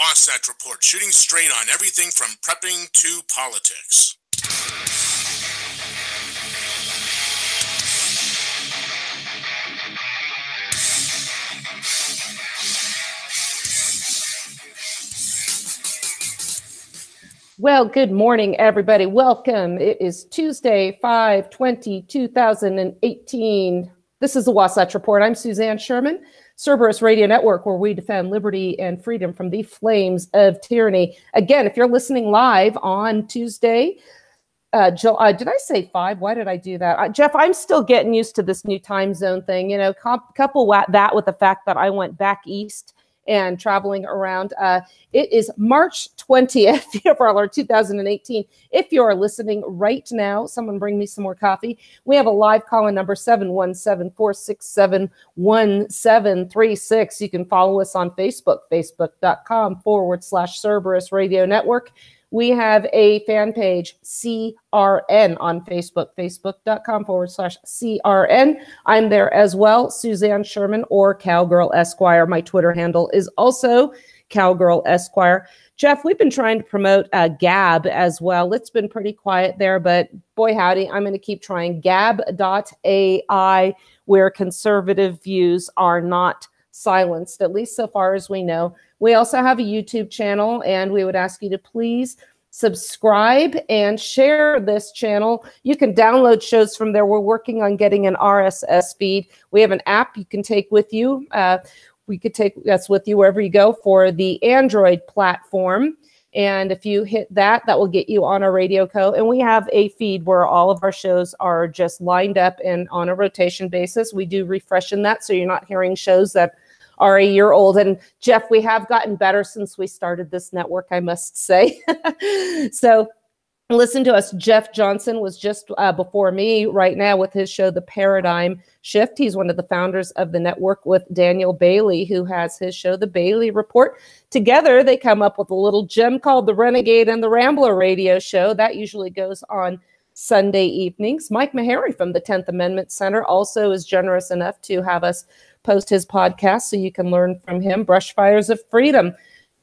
Wasatch Report, shooting straight on everything from prepping to politics. Well, good morning, everybody. Welcome. It is Tuesday, 5/20/2018. This is the Wasatch Report. I'm Suzanne Sherman, Cerberus Radio Network, where we defend liberty and freedom from the flames of tyranny. Again, if you're listening live on Tuesday, did I say 5? Why did I do that? Jeff, I'm still getting used to this new time zone thing. You know, couple that with the fact that I went back east and traveling around. It is March 20th, 2018. If you are listening right now, someone bring me some more coffee. We have a live call-in number 717-467-1736. You can follow us on Facebook, facebook.com/Cerberus Radio Network. We have a fan page, CRN, on Facebook, facebook.com/CRN. I'm there as well, Suzanne Sherman or Cowgirl Esquire. My Twitter handle is also Cowgirl Esquire. Jeff, we've been trying to promote Gab as well. It's been pretty quiet there, but boy howdy, I'm going to keep trying. Gab.ai, where conservative views are not silenced, at least so far as we know. We also have a YouTube channel, and we would ask you to please subscribe and share this channel. You can download shows from there. We're working on getting an RSS feed. We have an app you can take with you. We could take us with you wherever you go for the Android platform. And if you hit that, that will get you on our radio co. And we have a feed where all of our shows are just lined up and on a rotation basis. We do refresh in that, so you're not hearing shows that are a year old. And Jeff, we have gotten better since we started this network, I must say. So listen to us. Jeff Johnson was just before me right now with his show, The Paradigm Shift. He's one of the founders of the network with Daniel Bailey, who has his show, The Bailey Report. Together, they come up with a little gem called The Renegade and the Rambler Radio Show. That usually goes on Sunday evenings. Mike Meharry from the 10th Amendment Center also is generous enough to have us post his podcast so you can learn from him. Brushfires of Freedom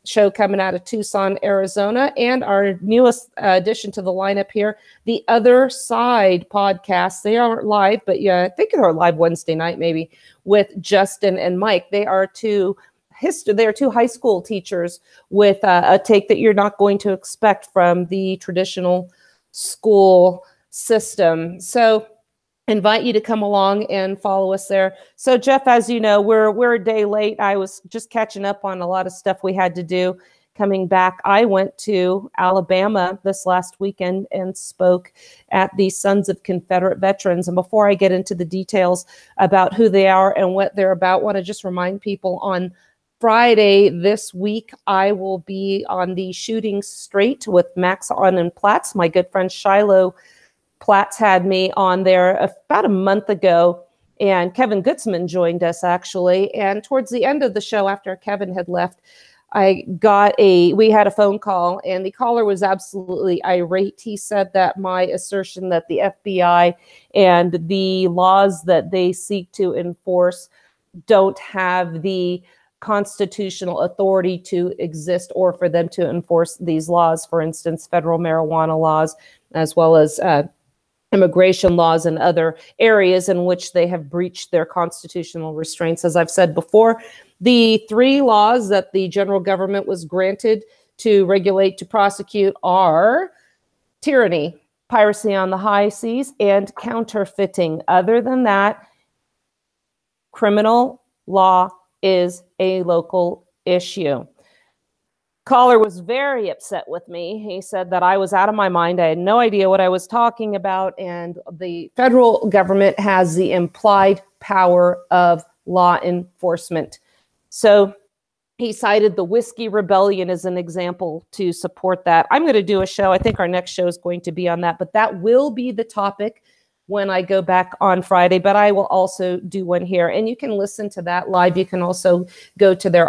show coming out of Tucson, Arizona. And our newest addition to the lineup here, the Other Side podcast. They aren't live, but yeah, I think they're live Wednesday night maybe, with Justin and Mike. They are two high school teachers with a take that you're not going to expect from the traditional school system. So invite you to come along and follow us there. So Jeff, as you know, we're a day late. I was just catching up on a lot of stuff we had to do coming back. I went to Alabama this last weekend and spoke at the Sons of Confederate Veterans. And before I get into the details about who they are and what they're about, I want to just remind people on Friday this week, I will be on the Shooting Straight with Max On and Platts. My good friend Shiloh Platts had me on there about a month ago, and Kevin Gutzman joined us actually. And towards the end of the show, after Kevin had left, we had a phone call, and the caller was absolutely irate. He said that my assertion that the FBI and the laws that they seek to enforce don't have the constitutional authority to exist or for them to enforce these laws, for instance, federal marijuana laws, as well as immigration laws and other areas in which they have breached their constitutional restraints. As I've said before, the 3 laws that the general government was granted to regulate, to prosecute are tyranny, piracy on the high seas, and counterfeiting. Other than that, criminal law is a local issue. Caller was very upset with me. He said that I was out of my mind. I had no idea what I was talking about. And the federal government has the implied power of law enforcement. So he cited the Whiskey Rebellion as an example to support that. I'm going to do a show. I think our next show is going to be on that, but that will be the topic when I go back on Friday, but I will also do one here, and you can listen to that live. You can also go to their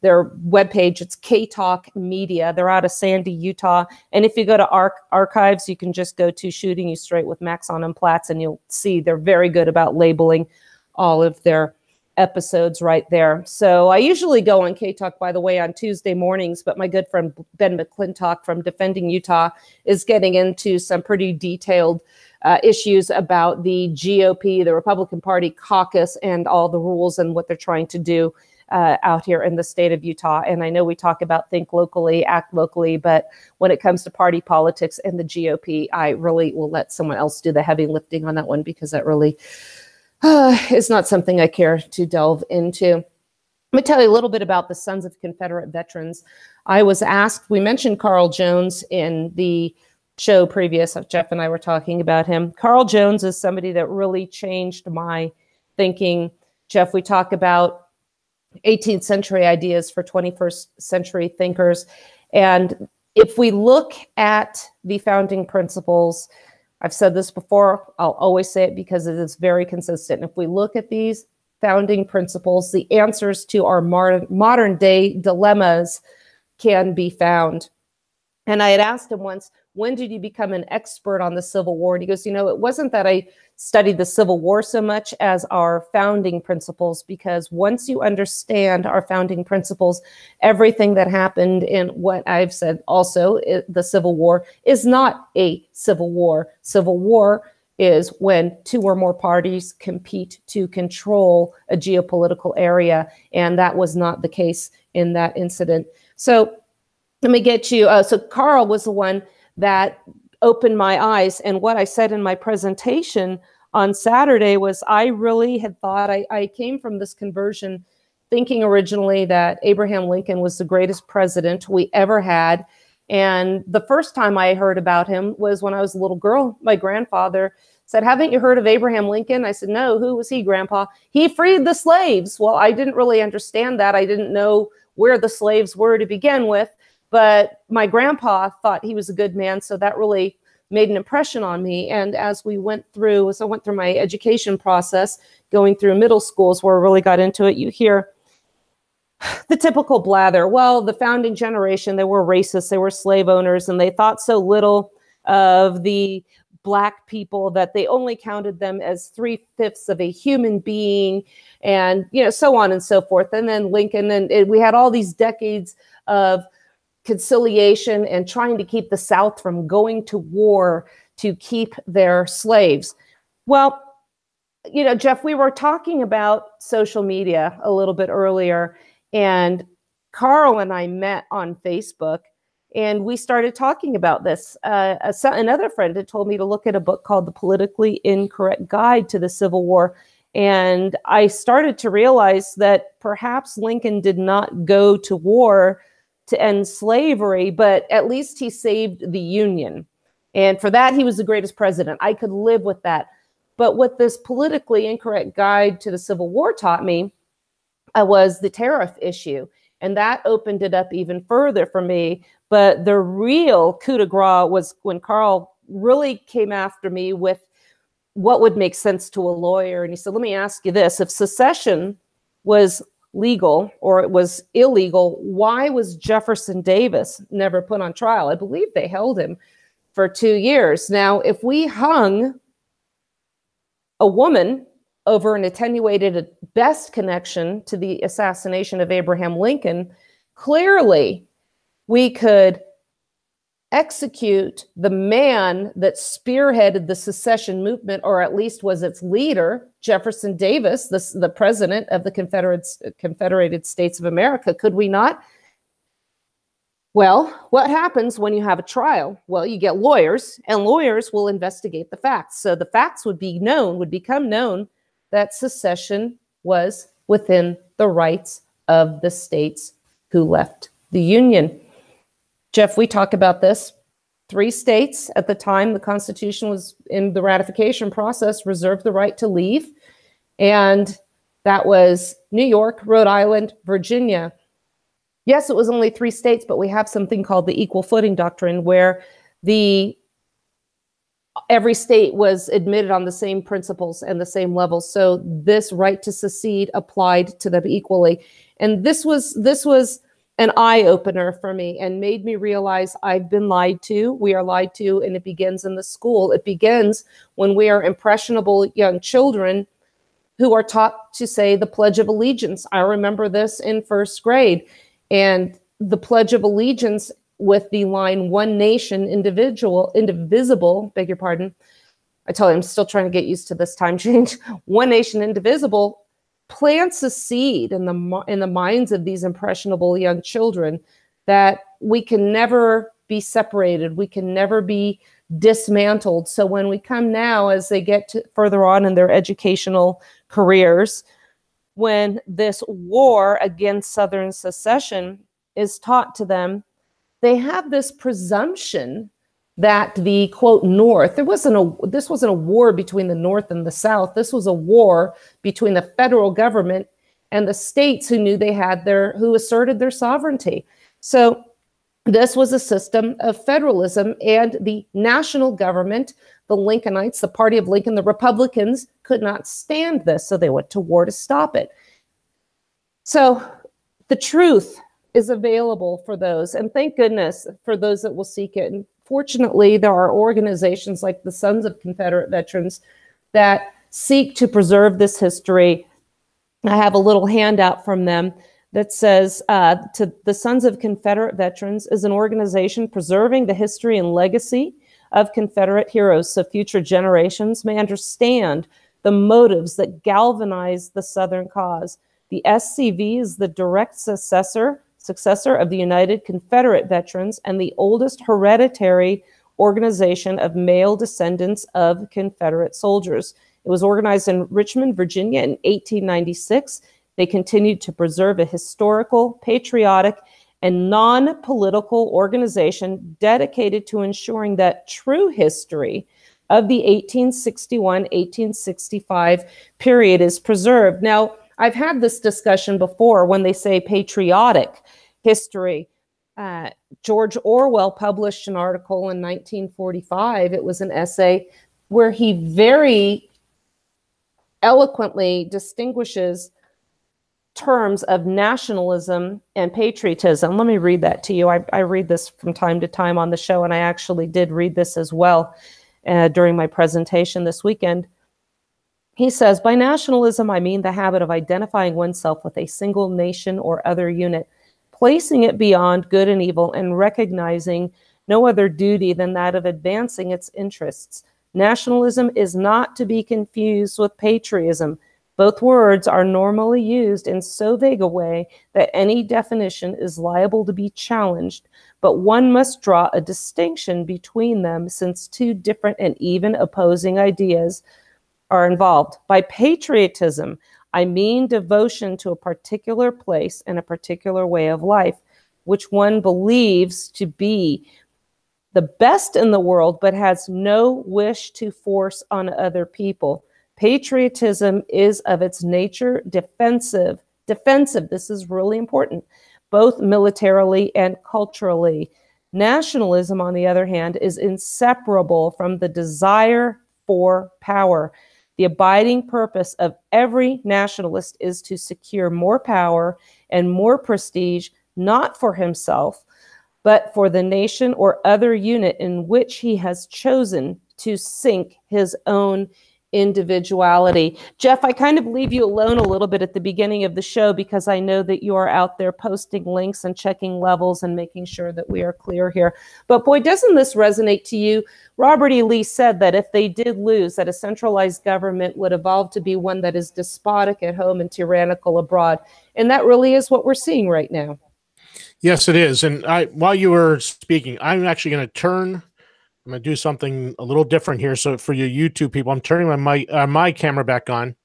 their webpage. It's K-Talk Media. They're out of Sandy, Utah. And if you go to archives, you can just go to Shooting You Straight with Max On and Platts, and you'll see they're very good about labeling all of their episodes right there. So I usually go on K-Talk, by the way, on Tuesday mornings, but my good friend Ben McClintock from Defending Utah is getting into some pretty detailed issues about the GOP, the Republican Party caucus, and all the rules and what they're trying to do out here in the state of Utah. And I know we talk about think locally, act locally, but when it comes to party politics and the GOP, I really will let someone else do the heavy lifting on that one, because that really is not something I care to delve into. Let me tell you a little bit about the Sons of Confederate Veterans. I was asked, we mentioned Carl Jones in the show previous. Jeff and I were talking about him. Carl Jones is somebody that really changed my thinking. Jeff, we talk about 18th century ideas for 21st century thinkers. And if we look at the founding principles, I've said this before, I'll always say it because it is very consistent. If we look at these founding principles, the answers to our modern day dilemmas can be found. And I had asked him once, when did you become an expert on the Civil War? And he goes, you know, it wasn't that I studied the Civil War so much as our founding principles, because once you understand our founding principles, everything that happened in what I've said also, the Civil War is not a civil war. Civil war is when two or more parties compete to control a geopolitical area. And that was not the case in that incident. So let me get you. So Carl was the one that opened my eyes. And what I said in my presentation on Saturday was I really had thought, I came from this conversion thinking originally that Abraham Lincoln was the greatest president we ever had. And the first time I heard about him was when I was a little girl. My grandfather said, haven't you heard of Abraham Lincoln? I said, no, who was he, Grandpa? He freed the slaves. Well, I didn't really understand that. I didn't know where the slaves were to begin with. But my grandpa thought he was a good man, so that really made an impression on me. And as I went through my education process, going through middle schools where I really got into it, you hear the typical blather. Well, the founding generation, they were racist, they were slave owners, and they thought so little of the Black people that they only counted them as 3/5 of a human being, and so on and so forth. And then Lincoln, and we had all these decades of conciliation and trying to keep the South from going to war to keep their slaves. Well, Jeff, we were talking about social media a little bit earlier, and Carl and I met on Facebook, and we started talking about this. Another friend had told me to look at a book called The Politically Incorrect Guide to the Civil War. And I started to realize that perhaps Lincoln did not go to war to end slavery, but at least he saved the Union. And for that, he was the greatest president. I could live with that. But what this politically incorrect guide to the Civil War taught me was the tariff issue. And that opened it up even further for me. But the real coup de grace was when Carl really came after me with what would make sense to a lawyer. And he said, let me ask you this. If secession was legal or it was illegal, why was Jefferson Davis never put on trial? I believe they held him for 2 years. Now, if we hung a woman over an attenuated at best connection to the assassination of Abraham Lincoln, clearly we could execute the man that spearheaded the secession movement, or at least was its leader, Jefferson Davis, the president of the Confederated States of America. Could we not? Well, what happens when you have a trial? Well, you get lawyers, and lawyers will investigate the facts. So the facts would become known that secession was within the rights of the states who left the Union. Jeff, we talk about this. 3 states at the time the Constitution was in the ratification process reserved the right to leave. And that was New York, Rhode Island, Virginia. Yes, it was only 3 states, but we have something called the equal footing doctrine, where every state was admitted on the same principles and the same levels. So this right to secede applied to them equally. And this was an eye-opener for me and made me realize I've been lied to. We are lied to, and it begins in the school. It begins when we are impressionable young children who are taught to say the Pledge of Allegiance. I remember this in first grade. And the Pledge of Allegiance with the line, one nation, indivisible, beg your pardon. I tell you, I'm still trying to get used to this time change. One nation, indivisible, plants a seed in the minds of these impressionable young children that we can never be separated. We can never be dismantled. So when we come now, as they get further on in their educational careers, when this war against Southern secession is taught to them, they have this presumption that the, quote, North, this wasn't a war between the North and the South. This was a war between the federal government and the states who knew who asserted their sovereignty. So this was a system of federalism, and the national government, the Lincolnites, the party of Lincoln, the Republicans, could not stand this. So they went to war to stop it. So the truth is available for those, and thank goodness for those that will seek it. And fortunately, there are organizations like the Sons of Confederate Veterans that seek to preserve this history. I have a little handout from them that says, to the Sons of Confederate Veterans is an organization preserving the history and legacy of Confederate heroes so future generations may understand the motives that galvanized the Southern cause. The SCV is the direct successor of the United Confederate Veterans and the oldest hereditary organization of male descendants of Confederate soldiers. It was organized in Richmond, Virginia in 1896. They continued to preserve a historical, patriotic, and non-political organization dedicated to ensuring that true history of the 1861-1865 period is preserved. Now, I've had this discussion before when they say patriotic history. George Orwell published an article in 1945. It was an essay where he very eloquently distinguishes terms of nationalism and patriotism. Let me read that to you. I read this from time to time on the show, and I actually did read this as well during my presentation this weekend. He says, by nationalism, I mean the habit of identifying oneself with a single nation or other unit, placing it beyond good and evil, and recognizing no other duty than that of advancing its interests. Nationalism is not to be confused with patriotism. Both words are normally used in so vague a way that any definition is liable to be challenged, but one must draw a distinction between them since two different and even opposing ideas are involved. By patriotism, I mean devotion to a particular place and a particular way of life, which one believes to be the best in the world, but has no wish to force on other people. Patriotism is of its nature defensive. This is really important, both militarily and culturally. Nationalism, on the other hand, is inseparable from the desire for power. The abiding purpose of every nationalist is to secure more power and more prestige, not for himself, but for the nation or other unit in which he has chosen to sink his own individuality. Jeff, I kind of leave you alone a little bit at the beginning of the show because I know that you are out there posting links and checking levels and making sure that we are clear here. But boy, doesn't this resonate to you? Robert E. Lee said that if they did lose, that a centralized government would evolve to be one that is despotic at home and tyrannical abroad. And that really is what we're seeing right now. Yes, it is. And while you were speaking, I'm actually going to do something a little different here. So for you YouTube people, I'm turning my camera back on.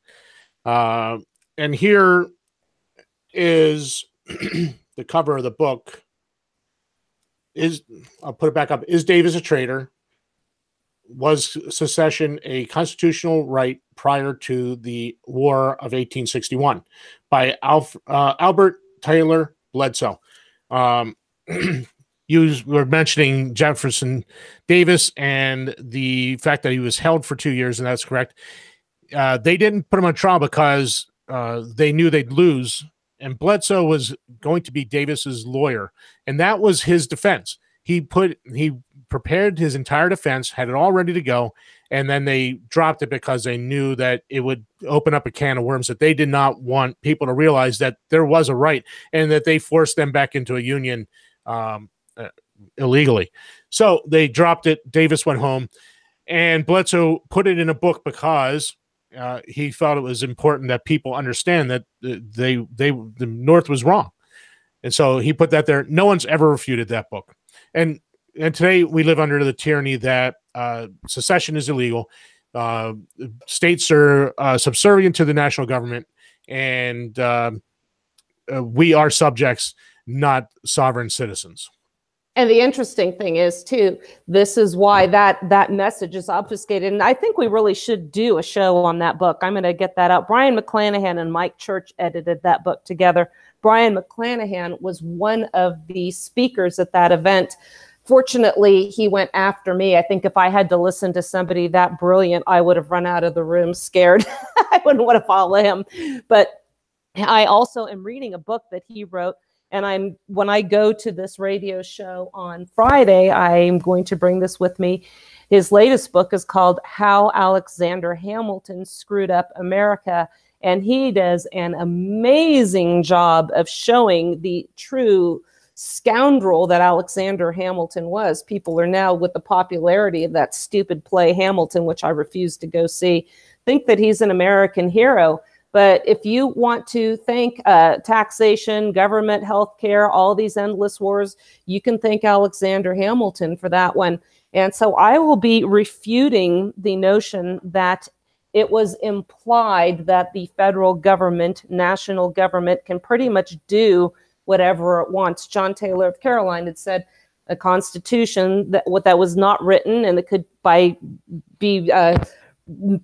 And here is the cover of the book. I'll put it back up. Is Davis a traitor? Was secession a constitutional right prior to the War of 1861? By Albert Taylor Bledsoe. You were mentioning Jefferson Davis and the fact that he was held for 2 years, and that's correct. They didn't put him on trial because they knew they'd lose, and Bledsoe was going to be Davis's lawyer, and that was his defense. He prepared his entire defense, had it all ready to go, and then they dropped it because they knew that it would open up a can of worms, that they did not want people to realize that there was a right, and that they forced them back into a union illegally. So they dropped it. Davis went home, and Bledsoe put it in a book because he felt it was important that people understand that the North was wrong. And so he put that there. No one's ever refuted that book. And today we live under the tyranny that secession is illegal. States are subservient to the national government, and we are subjects, not sovereign citizens. And the interesting thing is, too, this is why that message is obfuscated. And I think we really should do a show on that book. I'm going to get that out. Brian McClanahan and Mike Church edited that book together. Brian McClanahan was one of the speakers at that event. Fortunately, he went after me. I think if I had to listen to somebody that brilliant, I would have run out of the room scared. I wouldn't want to follow him. But I also am reading a book that he wrote. And when I go to this radio show on Friday, I'm going to bring this with me. His latest book is called How Alexander Hamilton Screwed Up America. And he does an amazing job of showing the true scoundrel that Alexander Hamilton was. People are now, with the popularity of that stupid play Hamilton, which I refuse to go see, think that he's an American hero. But if you want to thank taxation, government, healthcare, all these endless wars, you can thank Alexander Hamilton for that one. And so I will be refuting the notion that it was implied that the federal government, national government, can pretty much do whatever it wants. John Taylor of Caroline had said a constitution that was not written, and it could by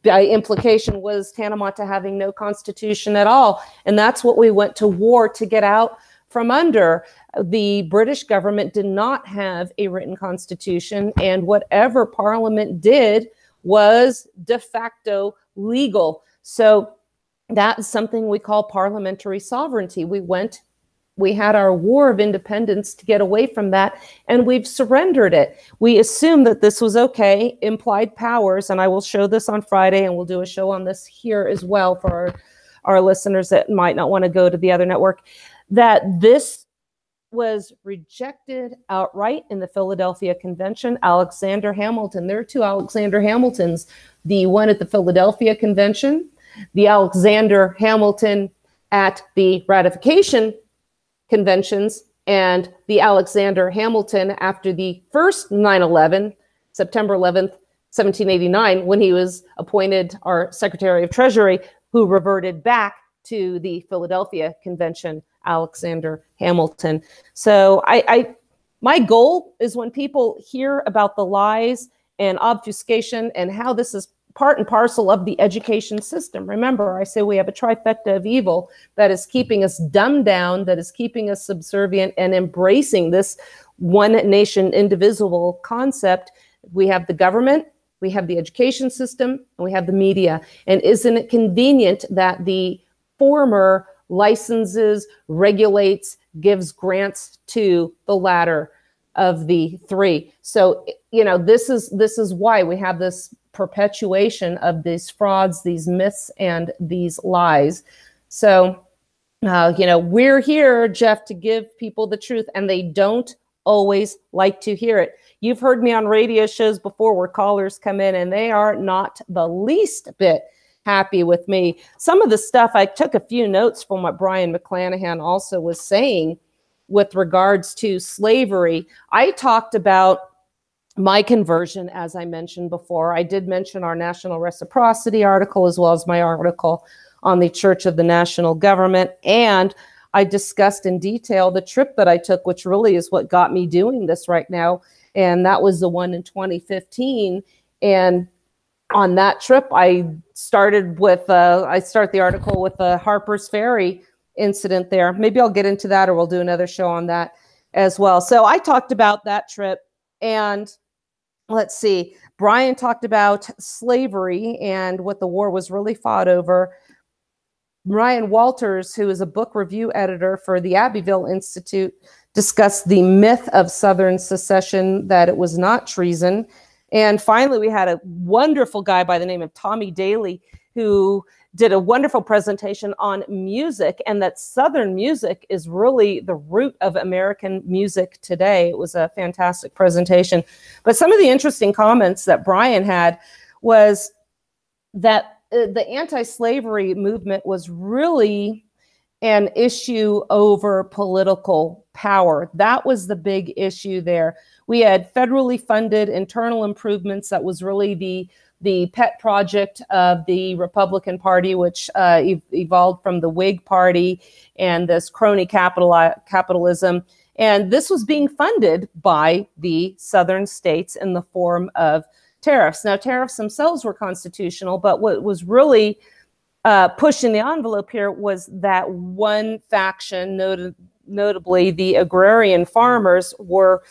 implication was tantamount to having no constitution at all. And that's what we went to war to get out from under. The British government did not have a written constitution, and whatever Parliament did was de facto legal. So that's something we call parliamentary sovereignty. We had our war of independence to get away from that, and we've surrendered it. We assumed that this was okay, implied powers, and I will show this on Friday, and we'll do a show on this here as well for our listeners that might not want to go to the other network, that this was rejected outright in the Philadelphia Convention. Alexander Hamilton, there are two Alexander Hamiltons, the one at the Philadelphia Convention, the Alexander Hamilton at the ratification conventions, and the Alexander Hamilton after the first 9/11, September 11th, 1789, when he was appointed our Secretary of Treasury, who reverted back to the Philadelphia Convention, Alexander Hamilton. So my goal is when people hear about the lies and obfuscation and how this is part and parcel of the education system. Remember, I say we have a trifecta of evil that is keeping us dumbed down, that is keeping us subservient and embracing this one nation indivisible concept. We have the government, we have the education system, and we have the media. And isn't it convenient that the former licenses, regulates, gives grants to the latter of the three? So, you know, this is why we have this perpetuation of these frauds, these myths, and these lies. So, you know, we're here, Jeff, to give people the truth, and they don't always like to hear it. You've heard me on radio shows before where callers come in and they are not the least bit happy with me. Some of the stuff, I took a few notes from what Brian McClanahan also was saying with regards to slavery. I talked about my conversion, as I mentioned before. I did mention our national reciprocity article, as well as my article on the Church of the National Government. And I discussed in detail the trip that I took, which really is what got me doing this right now. And that was the one in 2015. And on that trip, I started with, I start the article with the Harper's Ferry incident there. Maybe I'll get into that, or we'll do another show on that as well. So I talked about that trip, and let's see, Brian talked about slavery and what the war was really fought over. Ryan Walters, who is a book review editor for the Abbeville Institute, discussed the myth of Southern secession, that it was not treason. And finally, we had a wonderful guy by the name of Tommy Daly who did a wonderful presentation on music, and that Southern music is really the root of American music today. It was a fantastic presentation. But some of the interesting comments that Brian had was that the anti-slavery movement was really an issue over political power. That was the big issue there. We had federally funded internal improvements. That was really the pet project of the Republican Party, which evolved from the Whig Party and this crony capitalism. And this was being funded by the Southern states in the form of tariffs. Now, tariffs themselves were constitutional, but what was really pushing the envelope here was that one faction, notably the agrarian farmers, were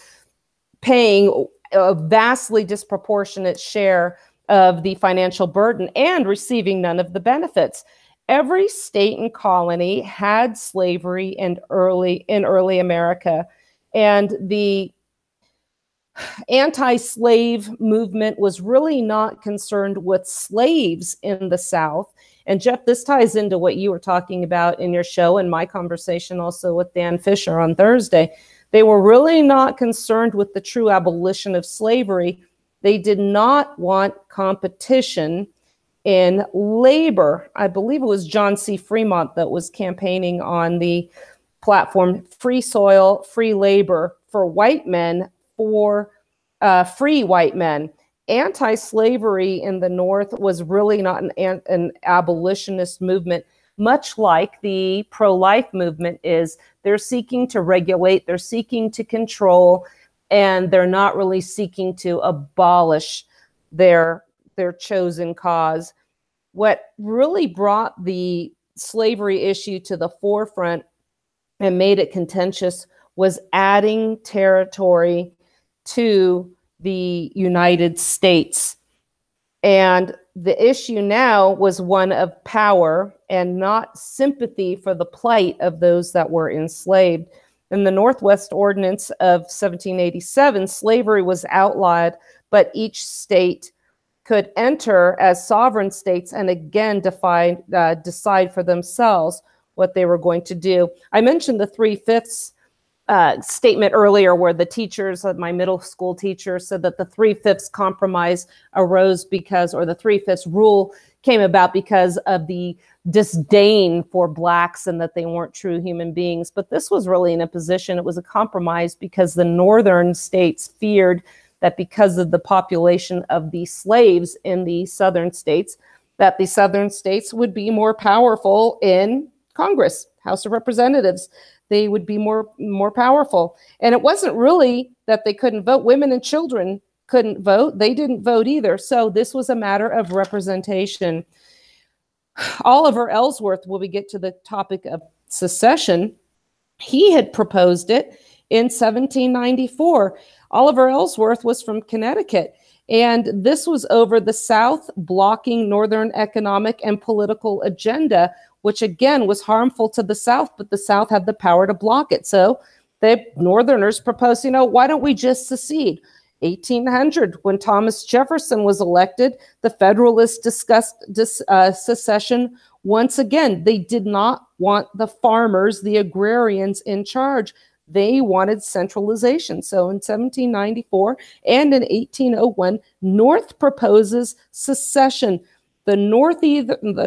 paying a vastly disproportionate share of the financial burden and receiving none of the benefits. Every state and colony had slavery in early America, and the anti-slave movement was really not concerned with slaves in the South. And Jeff, this ties into what you were talking about in your show and my conversation also with Dan Fisher on Thursday. They were really not concerned with the true abolition of slavery. They did not want competition in labor. I believe it was John C. Fremont that was campaigning on the platform, free soil, free labor for white men, for free white men. Anti-slavery in the North was really not an abolitionist movement, much like the pro-life movement is. They're seeking to regulate, they're seeking to control, and they're not really seeking to abolish their chosen cause. What really brought the slavery issue to the forefront and made it contentious was adding territory to the United States. And the issue now was one of power and not sympathy for the plight of those that were enslaved. In the Northwest Ordinance of 1787, slavery was outlawed, but each state could enter as sovereign states and again decide for themselves what they were going to do. I mentioned the 3/5 statement earlier, where the teachers, my middle school teacher, said that the 3/5 compromise arose because, or the 3/5 rule came about because of the disdain for blacks and that they weren't true human beings. But this was really an imposition. It was a compromise because the northern states feared that because of the population of the slaves in the southern states, that the southern states would be more powerful in Congress, House of Representatives. They would be more powerful. And it wasn't really that they couldn't vote. Women and children couldn't vote. They didn't vote either. So this was a matter of representation. Oliver Ellsworth, when we get to the topic of secession, he had proposed it in 1794. Oliver Ellsworth was from Connecticut, and this was over the South blocking Northern economic and political agenda, which again was harmful to the South, but the South had the power to block it. So the Northerners proposed, why don't we just secede? 1800, when Thomas Jefferson was elected, the Federalists discussed secession once again. They did not want the farmers, the agrarians in charge. They wanted centralization. So in 1794 and in 1801, North proposes secession. The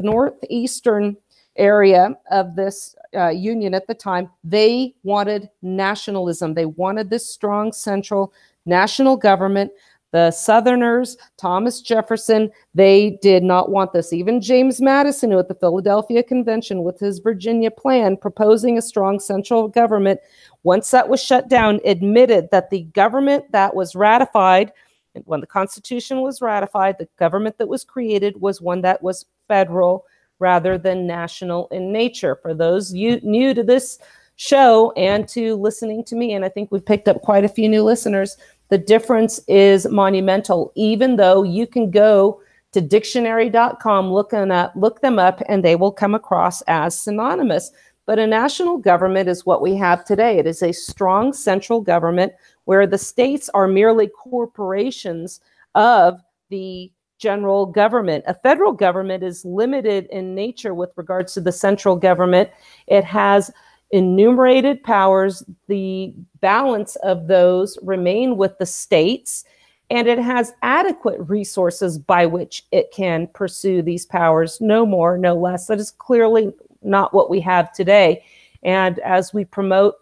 northeastern area of this union at the time, they wanted nationalism. They wanted this strong central national government. The Southerners, Thomas Jefferson, they did not want this. Even James Madison, who at the Philadelphia Convention with his Virginia plan proposing a strong central government, once that was shut down, admitted that the government that was ratified, when the Constitution was ratified, the government that was created was one that was federal rather than national in nature. For those new to this show and to listening to me, and I think we've picked up quite a few new listeners, the difference is monumental. Even though you can go to dictionary.com, look them up, and they will come across as synonymous. But a national government is what we have today. It is a strong central government where the states are merely corporations of the general government. A federal government is limited in nature with regards to the central government. It has enumerated powers. The balance of those remain with the states, and it has adequate resources by which it can pursue these powers, no more, no less. That is clearly not what we have today. And as we promote,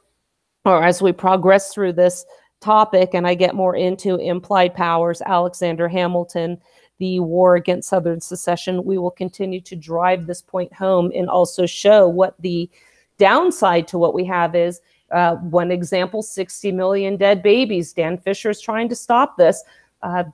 or as we progress through this topic, and I get more into implied powers, Alexander Hamilton, the war against Southern secession, we will continue to drive this point home and also show what the downside to what we have is. One example, 60 million dead babies. Dan Fisher is trying to stop this.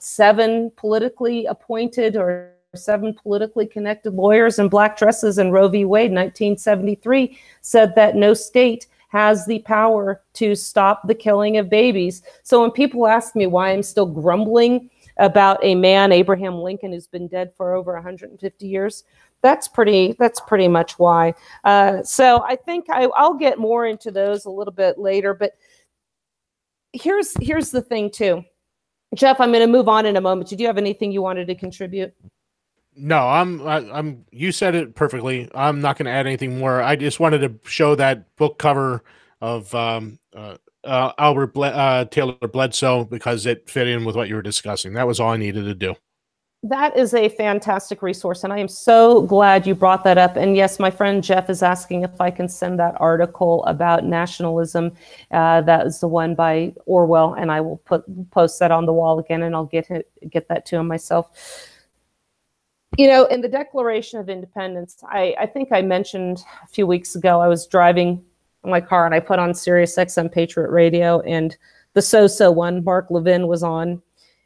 7 politically appointed or 7 politically connected lawyers in black dresses in Roe v. Wade, 1973, said that no state has the power to stop the killing of babies. So when people ask me why I'm still grumbling about a man, Abraham Lincoln, who's been dead for over 150 years, that's pretty much why. So I think I'll get more into those a little bit later. But here's the thing too, Jeff. I'm going to move on in a moment. Did you have anything you wanted to contribute? No, I'm. You said it perfectly. I'm not going to add anything more. I just wanted to show that book cover of Albert Taylor Bledsoe because it fit in with what you were discussing. That was all I needed to do. That is a fantastic resource, and I am so glad you brought that up. And yes, my friend Jeff is asking if I can send that article about nationalism. That is the one by Orwell, and I will post that on the wall again, and I'll get that to him myself. You know, in the Declaration of Independence, I think I mentioned a few weeks ago, I was driving in my car and I put on Sirius XM Patriot Radio, and the so-so one, Mark Levin, was on,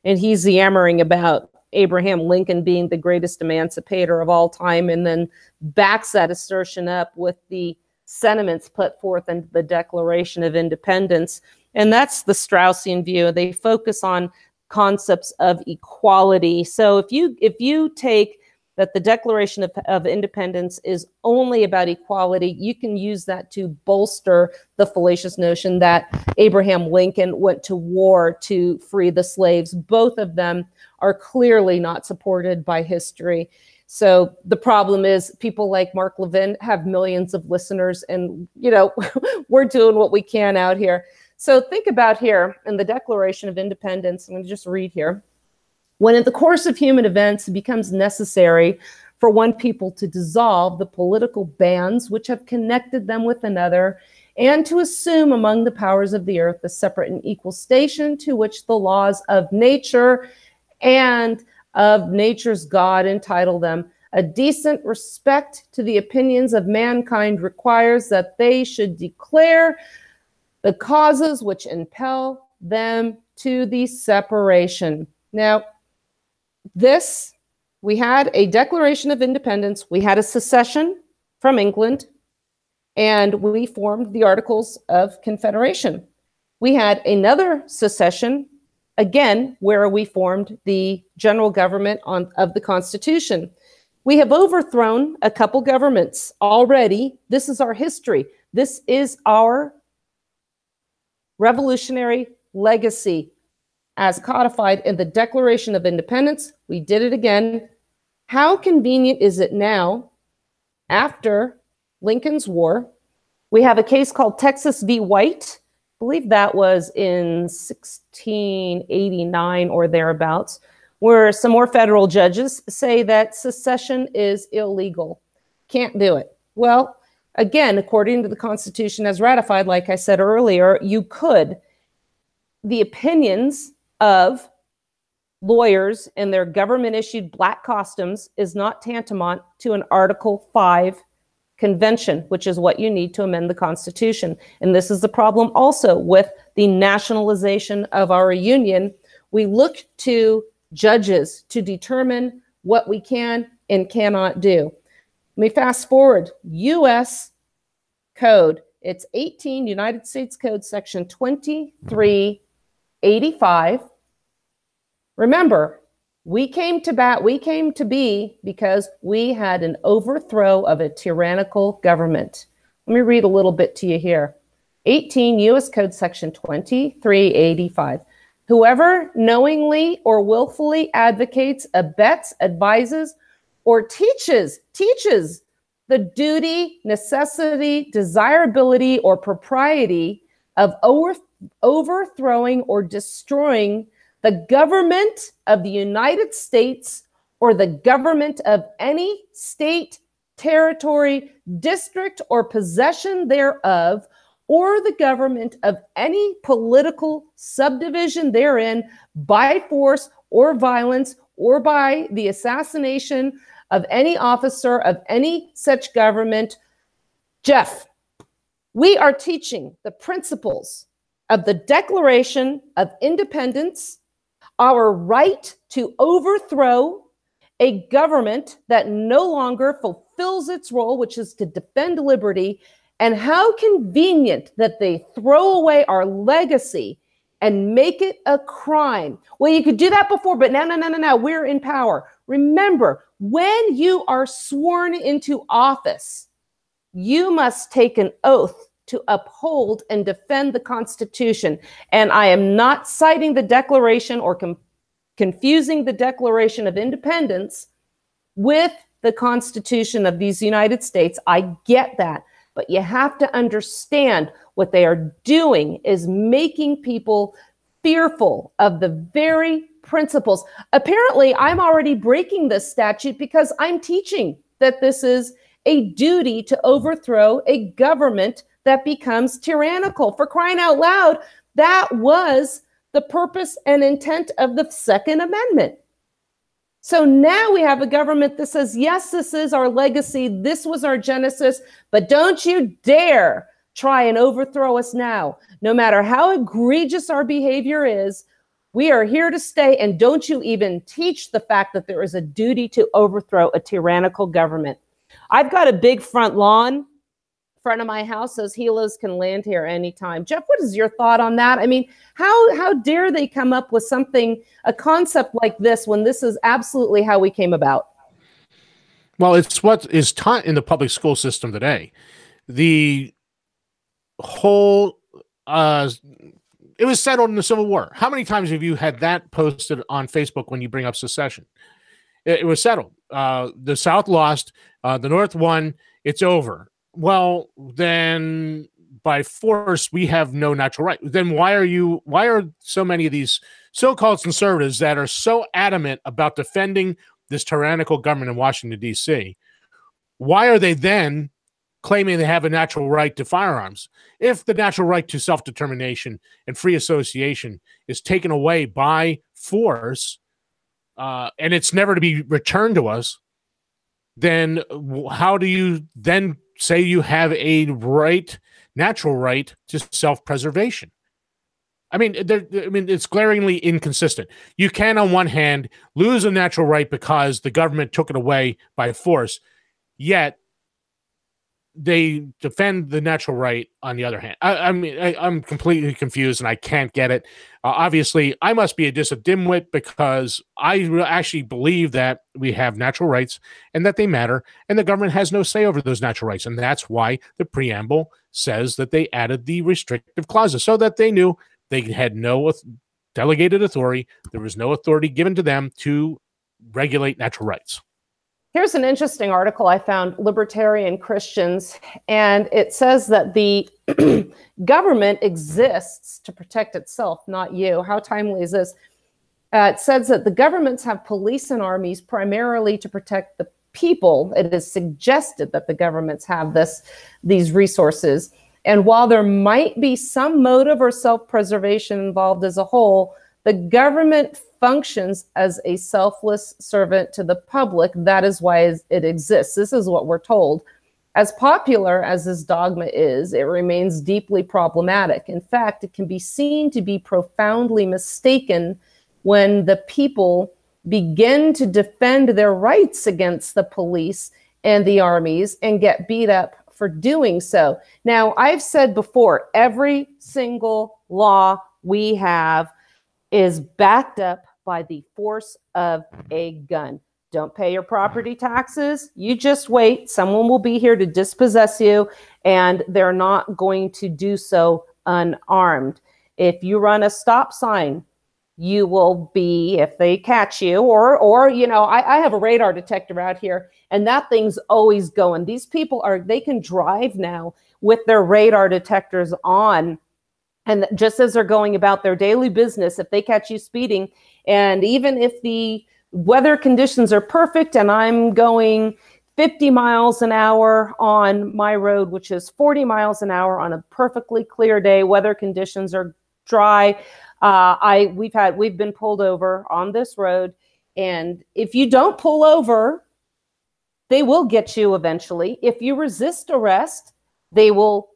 and he's yammering about Abraham Lincoln being the greatest emancipator of all time, and then backs that assertion up with the sentiments put forth in the Declaration of Independence. And that's the Straussian view. They focus on concepts of equality. So if you take that the Declaration of Independence is only about equality, you can use that to bolster the fallacious notion that Abraham Lincoln went to war to free the slaves. Both of them are clearly not supported by history. So the problem is people like Mark Levin have millions of listeners, and you know we're doing what we can out here. So think about here in the Declaration of Independence, I'm going to just read here. When in the course of human events it becomes necessary for one people to dissolve the political bands which have connected them with another, and to assume among the powers of the earth a separate and equal station to which the laws of nature and of nature's God entitle them, a decent respect to the opinions of mankind requires that they should declare the causes which impel them to the separation. Now, we had a Declaration of Independence, we had a secession from England, and we formed the Articles of Confederation. We had another secession, again, where we formed the general government of the Constitution. We have overthrown a couple governments already. This is our history. This is our revolutionary legacy as codified in the Declaration of Independence. We did it again. How convenient is it now, after Lincoln's War? We have a case called Texas v. White. I believe that was in 1689 or thereabouts, where some more federal judges say that secession is illegal. Can't do it. Well, again, according to the Constitution as ratified, like I said earlier, you could. The opinions of lawyers in their government-issued black costumes is not tantamount to an Article 5 convention, which is what you need to amend the Constitution. And this is the problem also with the nationalization of our union. We look to judges to determine what we can and cannot do. Let me fast forward. U.S. Code. It's 18 United States Code Section 2385. Remember, we came to be because we had an overthrow of a tyrannical government. Let me read a little bit to you here. 18 U.S. Code Section 2385. Whoever knowingly or willfully advocates, abets, advises, or teaches the duty, necessity, desirability, or propriety of overthrowing or destroying the government of the United States or the government of any state, territory, district, or possession thereof, or the government of any political subdivision therein by force or violence or by the assassination of any officer of any such government. Jeff, we are teaching the principles of the Declaration of Independence, our right to overthrow a government that no longer fulfills its role, which is to defend liberty. And how convenient that they throw away our legacy and make it a crime. Well, you could do that before, but no, we're in power. Remember, when you are sworn into office, you must take an oath to uphold and defend the Constitution. And I am not citing the Declaration or confusing the Declaration of Independence with the Constitution of these United States. I get that. But you have to understand what they are doing is making people fearful of the very principles. Apparently, I'm already breaking this statute because I'm teaching that this is a duty to overthrow a government that becomes tyrannical. For crying out loud, that was the purpose and intent of the Second Amendment. So now we have a government that says, yes, this is our legacy. This was our genesis, but don't you dare try and overthrow us now. No matter how egregious our behavior is, we are here to stay. And don't you even teach the fact that there is a duty to overthrow a tyrannical government. I've got a big front lawn. Front of my house, those helos can land here anytime. Jeff, what is your thought on that? I mean, how dare they come up with something, a concept like this, when this is absolutely how we came about? Well, it's what is taught in the public school system today. The whole, it was settled in the Civil War. How many times have you had that posted on Facebook when you bring up secession? It was settled. The South lost, the North won, it's over. Well, then by force, we have no natural right. Then why are so many of these so-called conservatives that are so adamant about defending this tyrannical government in Washington, D.C., why are they then claiming they have a natural right to firearms? If the natural right to self-determination and free association is taken away by force, and it's never to be returned to us, then how do you then say you have a natural right to self-preservation? I mean, it's glaringly inconsistent. You can, on one hand, lose a natural right because the government took it away by force, yet they defend the natural right on the other hand. I'm completely confused and I can't get it. Obviously, I must be just a dimwit because I actually believe that we have natural rights and that they matter, and the government has no say over those natural rights. And that's why the preamble says that they added the restrictive clauses, so that they knew they had no delegated authority. There was no authority given to them to regulate natural rights. Here's an interesting article I found, Libertarian Christians, and it says that the government exists to protect itself, not you. How timely is this? It says that the governments have police and armies primarily to protect the people. It is suggested that the governments have these resources. And while there might be some motive or self-preservation involved as a whole, the government functions as a selfless servant to the public. That is why it exists. This is what we're told. As popular as this dogma is, it remains deeply problematic. In fact, it can be seen to be profoundly mistaken when the people begin to defend their rights against the police and the armies and get beat up for doing so. Now, I've said before, every single law we have is backed up by the force of a gun. Don't pay your property taxes. You just wait. Someone will be here to dispossess you, and they're not going to do so unarmed. If you run a stop sign you will be, if they catch you, or you know, I have a radar detector out here, and that thing's always going. These people they can drive now with their radar detectors on, and just as they're going about their daily business, if they catch you speeding, and even if the weather conditions are perfect and I'm going 50 miles an hour on my road, which is 40 miles an hour on a perfectly clear day, weather conditions are dry, we've been pulled over on this road, and if you don't pull over, they will get you eventually. If you resist arrest, they will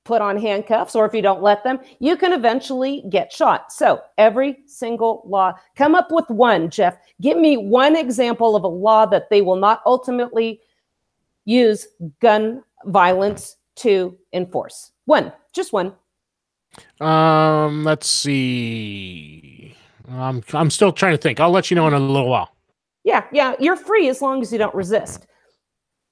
put on handcuffs, or if you don't let them, you can eventually get shot. So every single law, come up with one, Jeff. Give me one example of a law that they will not ultimately use gun violence to enforce. One, just one. Let's see. I'm still trying to think. I'll let you know in a little while. Yeah, you're free as long as you don't resist.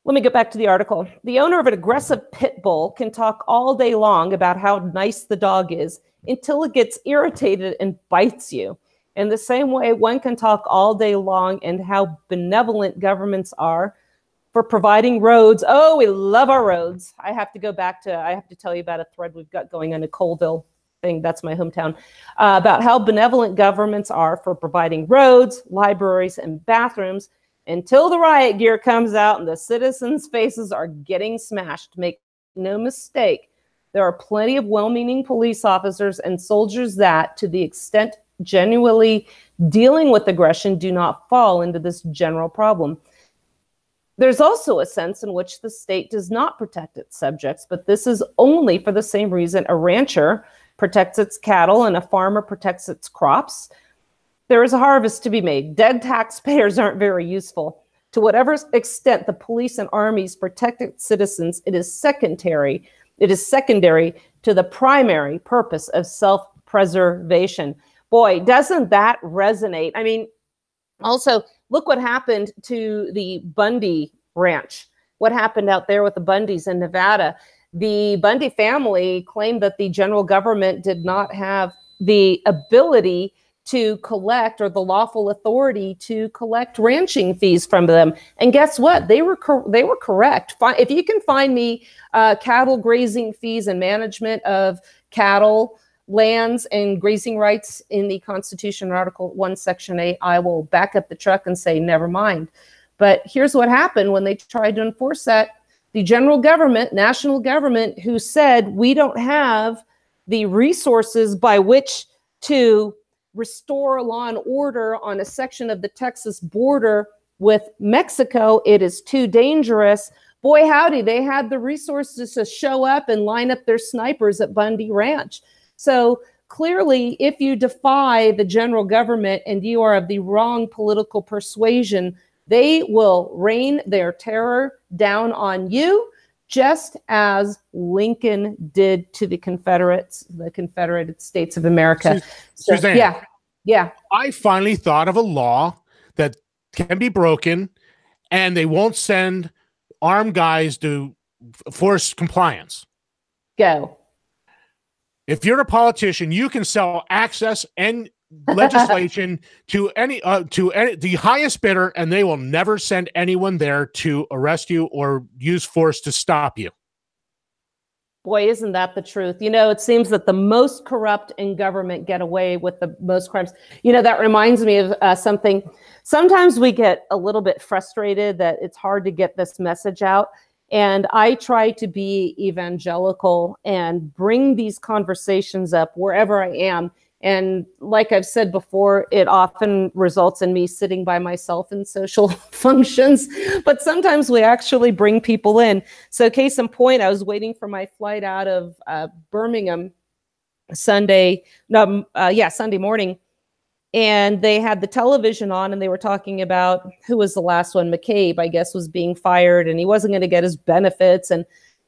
Let me get back to the article. The owner of an aggressive pit bull can talk all day long about how nice the dog is until it gets irritated and bites you. In the same way, one can talk all day long and how benevolent governments are for providing roads. Oh, we love our roads. I have to tell you about a thread we've got going on in Colville thing. That's my hometown, about how benevolent governments are for providing roads, libraries, and bathrooms until the riot gear comes out and the citizens' faces are getting smashed. Make no mistake, there are plenty of well-meaning police officers and soldiers that, to the extent genuinely dealing with aggression, do not fall into this general problem. There's also a sense in which the state does not protect its subjects, but this is only for the same reason a rancher protects its cattle and a farmer protects its crops. There is a harvest to be made. Dead taxpayers aren't very useful. To whatever extent the police and armies protect its citizens, it is secondary to the primary purpose of self-preservation. Boy, doesn't that resonate? I mean, also, look what happened to the Bundy ranch. What happened out there with the Bundys in Nevada? The Bundy family claimed that the general government did not have the ability to collect, or the lawful authority to collect, ranching fees from them. And guess what? They were correct. If you can find me cattle grazing fees and management of cattle lands and grazing rights in the Constitution, Article 1, Section 8, I will back up the truck and say, never mind. But here's what happened when they tried to enforce that. The general government, national government, who said, we don't have the resources by which to restore law and order on a section of the Texas border with Mexico. It is too dangerous. Boy, howdy, they had the resources to show up and line up their snipers at Bundy Ranch. So clearly, if you defy the general government and you are of the wrong political persuasion, they will rain their terror down on you, just as Lincoln did to the Confederates, the Confederated States of America. Suzanne, yeah. I finally thought of a law that can be broken, and they won't send armed guys to force compliance. Go. If you're a politician, you can sell access and legislation to the highest bidder, and they will never send anyone there to arrest you or use force to stop you. Boy, isn't that the truth? You know, it seems that the most corrupt in government get away with the most crimes. You know, that reminds me of something. Sometimes we get a little bit frustrated that it's hard to get this message out. And I try to be evangelical and bring these conversations up wherever I am. And like I've said before, it often results in me sitting by myself in social functions, but sometimes we actually bring people in. So case in point, I was waiting for my flight out of Birmingham Sunday morning, and they had the television on and they were talking about who was the last one. McCabe, I guess, was being fired and he wasn't going to get his benefits. And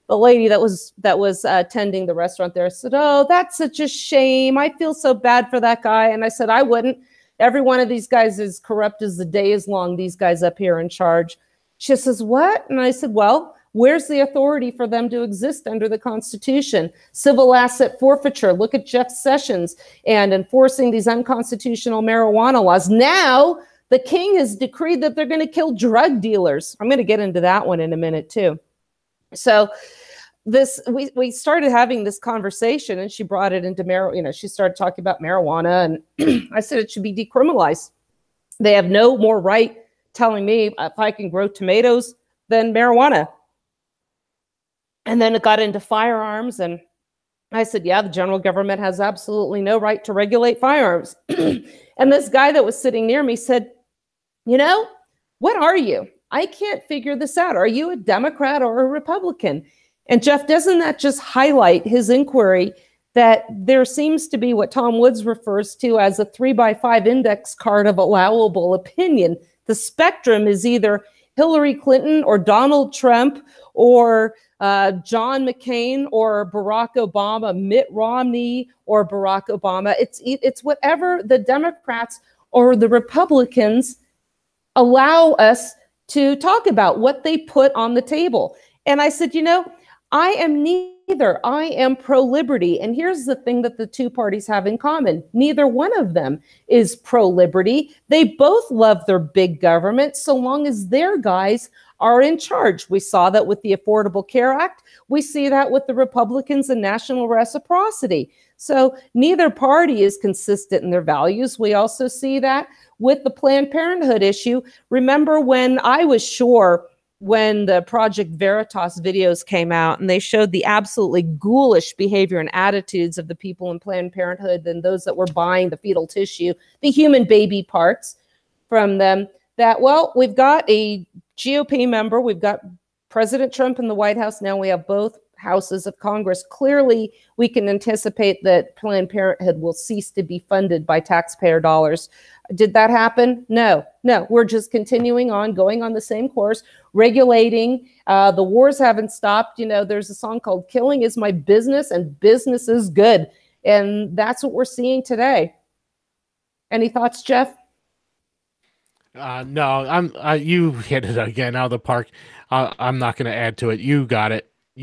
the lady that was attending the restaurant there said, "Oh, that's such a shame. I feel so bad for that guy." And I said, "I wouldn't. Every one of these guys is corrupt as the day is long, these guys up here in charge." She says, "What?" And I said, "Well, Where's the authority for them to exist under the Constitution? Civil asset forfeiture. Look at Jeff Sessions and enforcing these unconstitutional marijuana laws. Now, the king has decreed that they're going to kill drug dealers. I'm going to get into that one in a minute, too. So we started having this conversation, and she brought it into she started talking about marijuana, and I said it should be decriminalized. They have no more right telling me if I can grow tomatoes than marijuana. And then it got into firearms, and I said, yeah, the general government has absolutely no right to regulate firearms. And this guy that was sitting near me said, you know, what are you? I can't figure this out. Are you a Democrat or a Republican? And Jeff, doesn't that just highlight his inquiry that there seems to be what Tom Woods refers to as a 3x5 index card of allowable opinion? The spectrum is either Hillary Clinton or Donald Trump or John McCain or Barack Obama, Mitt Romney or Barack Obama. It's whatever the Democrats or the Republicans allow us to talk about, what they put on the table. And I said, you know, I am neither. I am pro-liberty. And here's the thing that the two parties have in common. Neither one of them is pro-liberty. They both love their big government so long as their guys are in charge. We saw that with the Affordable Care Act. We see that with the Republicans and national reciprocity. So neither party is consistent in their values. We also see that with the Planned Parenthood issue. Remember when I was sure when the Project Veritas videos came out and they showed the absolutely ghoulish behavior and attitudes of the people in Planned Parenthood and those that were buying the fetal tissue, the human baby parts from them, that, well, we've got a GOP member, we've got President Trump in the White House, now we have both houses of Congress. Clearly, we can anticipate that Planned Parenthood will cease to be funded by taxpayer dollars. Did that happen? No. We're just continuing on, going on the same course, regulating. The wars haven't stopped. You know, there's a song called "Killing Is My Business" and business is good. And that's what we're seeing today. Any thoughts, Jeff? No, you hit it again out of the park. I'm not going to add to it. You got it. We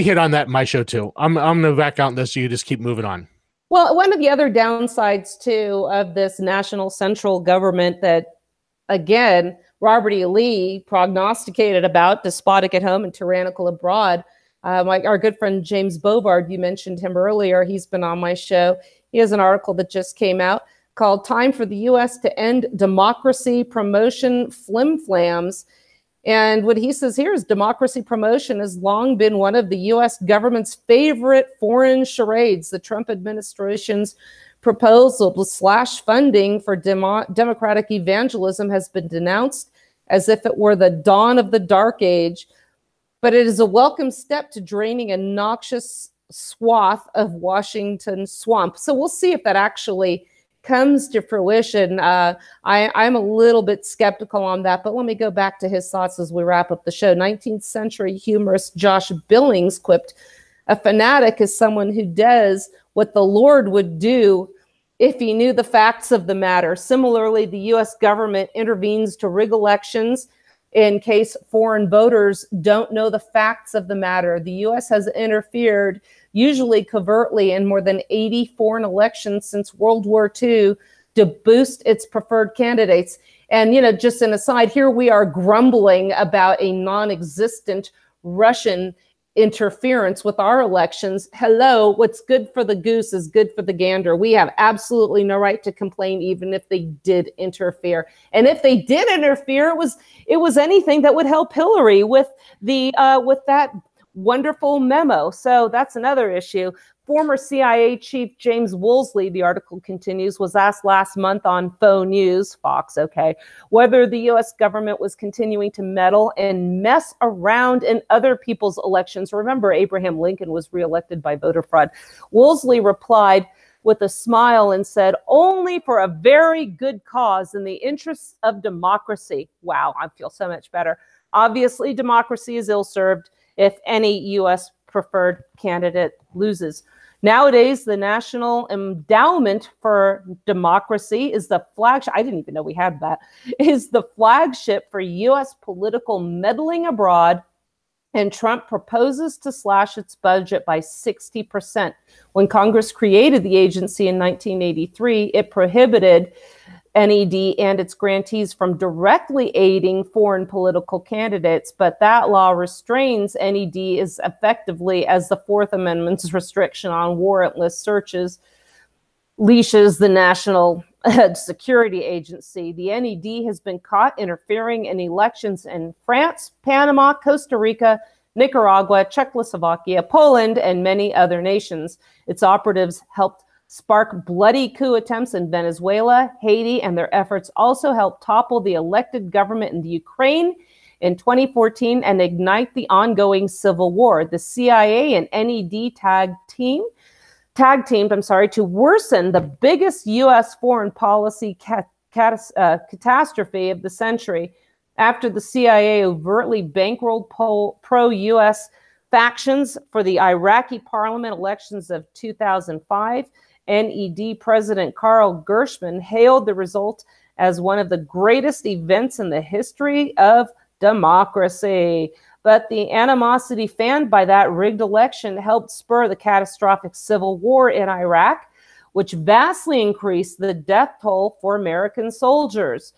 hit on that in my show too. I'm going to back out on this. So you just keep moving on. Well, one of the other downsides too of this national central government that, again, Robert E. Lee prognosticated about, despotic at home and tyrannical abroad. Our good friend James Bovard, you mentioned him earlier. He's been on my show. He has an article that just came out called "Time for the U.S. to End Democracy Promotion Flim-Flams." And what he says here is democracy promotion has long been one of the U.S. government's favorite foreign charades. The Trump administration's proposal to slash funding for democratic evangelism has been denounced as if it were the dawn of the dark age. But it is a welcome step to draining a noxious swath of Washington swamp. So we'll see if that actually comes to fruition. I'm a little bit skeptical on that, but let me go back to his thoughts as we wrap up the show. 19th century humorist Josh Billings quipped, "A fanatic is someone who does what the Lord would do if he knew the facts of the matter." Similarly, the U.S. government intervenes to rig elections in case foreign voters don't know the facts of the matter. The U.S. has interfered, usually covertly, in more than 80 foreign elections since World War II to boost its preferred candidates. And, you know, just an aside, here we are grumbling about a non-existent Russian interference with our elections. Hello, what's good for the goose is good for the gander. We have absolutely no right to complain, even if they did interfere. And if they did interfere, it was anything that would help Hillary with that wonderful memo. So that's another issue. Former CIA Chief James Woolsey, the article continues, was asked last month on Faux News, Fox, okay, whether the U.S. government was continuing to meddle and mess around in other people's elections. Remember, Abraham Lincoln was reelected by voter fraud. Woolsey replied with a smile and said, "Only for a very good cause in the interests of democracy." Wow, I feel so much better. Obviously, democracy is ill-served if any U.S. preferred candidate loses. Nowadays, the National Endowment for Democracy is the flagship. I didn't even know we had that. Is the flagship for U.S. political meddling abroad, and Trump proposes to slash its budget by 60%. When Congress created the agency in 1983, it prohibited NED and its grantees from directly aiding foreign political candidates, but that law restrains NED as effectively as the Fourth Amendment's restriction on warrantless searches leashes the National Security Agency. The NED has been caught interfering in elections in France, Panama, Costa Rica, Nicaragua, Czechoslovakia, Poland, and many other nations. Its operatives helped spark bloody coup attempts in Venezuela, Haiti, and their efforts also helped topple the elected government in the Ukraine in 2014 and ignite the ongoing civil war. The CIA and NED tag teamed to worsen the biggest U.S. foreign policy catastrophe of the century. After the CIA overtly bankrolled pro-U.S. factions for the Iraqi parliament elections of 2005, NED President Carl Gershman hailed the result as one of the greatest events in the history of democracy. But the animosity fanned by that rigged election helped spur the catastrophic civil war in Iraq, which vastly increased the death toll for American soldiers.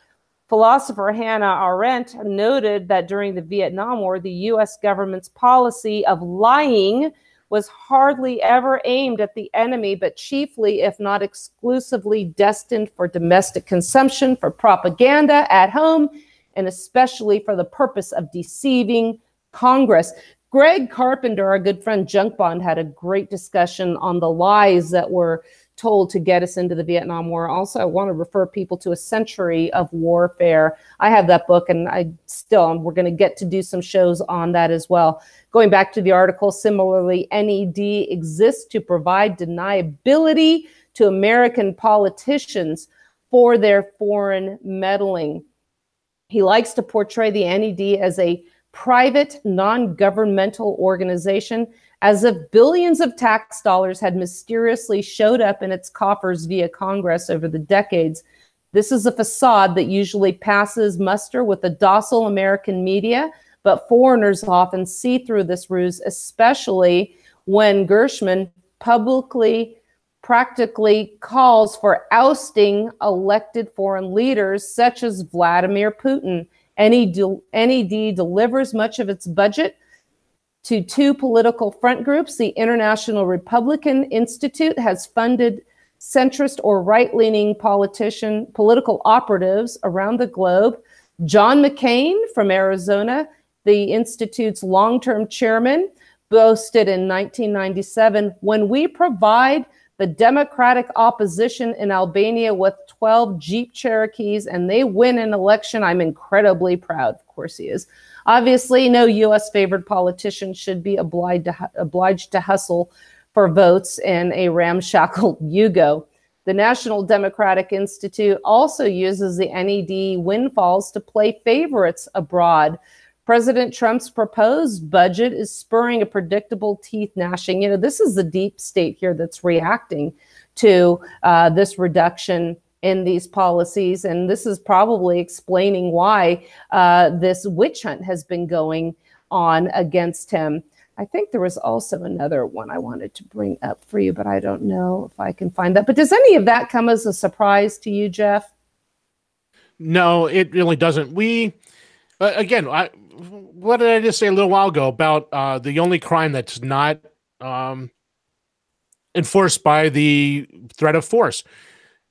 Philosopher Hannah Arendt noted that during the Vietnam War, the U.S. government's policy of lying was hardly ever aimed at the enemy, but chiefly, if not exclusively, destined for domestic consumption, for propaganda at home, and especially for the purpose of deceiving Congress. Greg Carpenter, our good friend Junk Bond, had a great discussion on the lies that were told to get us into the Vietnam War. Also, I want to refer people to A Century of Warfare. I have that book, and we're going to get to do some shows on that as well. Going back to the article, similarly, NED exists to provide deniability to American politicians for their foreign meddling. He likes to portray the NED as a private, non-governmental organization, as if billions of tax dollars had mysteriously showed up in its coffers via Congress over the decades. This is a facade that usually passes muster with the docile American media, but foreigners often see through this ruse, especially when Gershman publicly, practically calls for ousting elected foreign leaders such as Vladimir Putin. NED delivers much of its budget to two political front groups. The International Republican Institute has funded centrist or right-leaning political operatives around the globe. John McCain from Arizona, the Institute's long-term chairman, boasted in 1997, "When we provide the Democratic opposition in Albania with 12 Jeep Cherokees and they win an election, I'm incredibly proud." Of course he is. Obviously, no U.S. favored politician should be obliged to hustle for votes in a ramshackle Yugo. The National Democratic Institute also uses the NED windfalls to play favorites abroad. President Trump's proposed budget is spurring a predictable teeth gnashing. You know, this is the deep state here that's reacting to this reduction in these policies. And this is probably explaining why this witch hunt has been going on against him. I think there was also another one I wanted to bring up for you, but I don't know if I can find that. But does any of that come as a surprise to you, Jeff? No, it really doesn't. Again, what did I just say a little while ago about the only crime that's not enforced by the threat of force?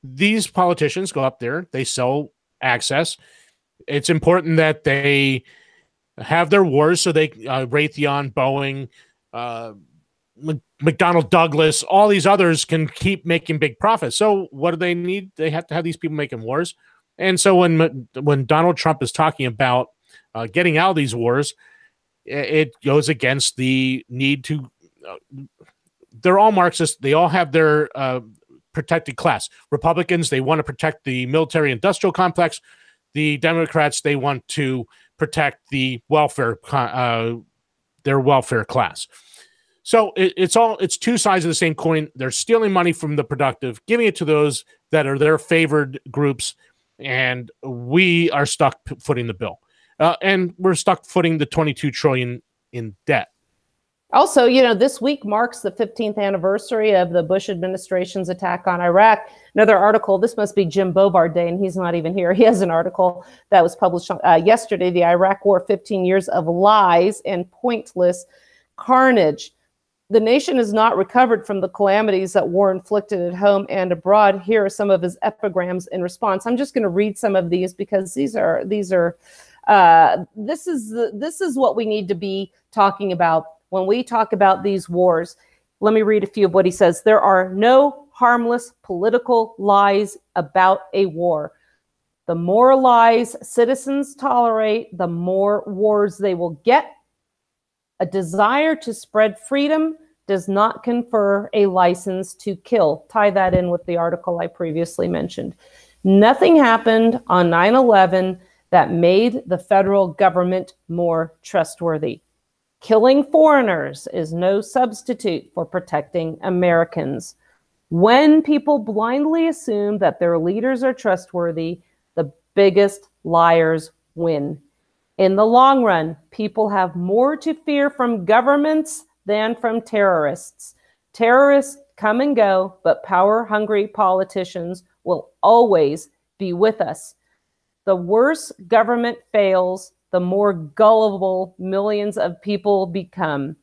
These politicians go up there, they sell access. It's important that they have their wars, so they Raytheon, Boeing, McDonnell Douglas, all these others can keep making big profits. So what do they need? They have to have these people making wars. And so when Donald Trump is talking about getting out of these wars, it goes against the need to. They're all Marxists. They all have their protected class. Republicans, they want to protect the military-industrial complex. The Democrats, they want to protect the welfare, their welfare class. So it's two sides of the same coin. They're stealing money from the productive, giving it to those that are their favored groups, and we are stuck footing the bill. And we're stuck footing the 22 trillion in debt. Also, you know, this week marks the 15th anniversary of the Bush administration's attack on Iraq. Another article, this must be Jim Bovard Day, and he's not even here. He has an article that was published yesterday, The Iraq War, 15 Years of Lies and Pointless Carnage. The nation has not recovered from the calamities that war inflicted at home and abroad. Here are some of his epigrams in response. I'm just going to read some of these because this is what we need to be talking about when we talk about these wars. Let me read a few of what he says. There are no harmless political lies about a war. The more lies citizens tolerate, the more wars they will get. A desire to spread freedom does not confer a license to kill. Tie that in with the article I previously mentioned. Nothing happened on 9/11 that made the federal government more trustworthy. Killing foreigners is no substitute for protecting Americans. When people blindly assume that their leaders are trustworthy, the biggest liars win. In the long run, people have more to fear from governments than from terrorists. Terrorists come and go, but power-hungry politicians will always be with us. The worse government fails, the more gullible millions of people become.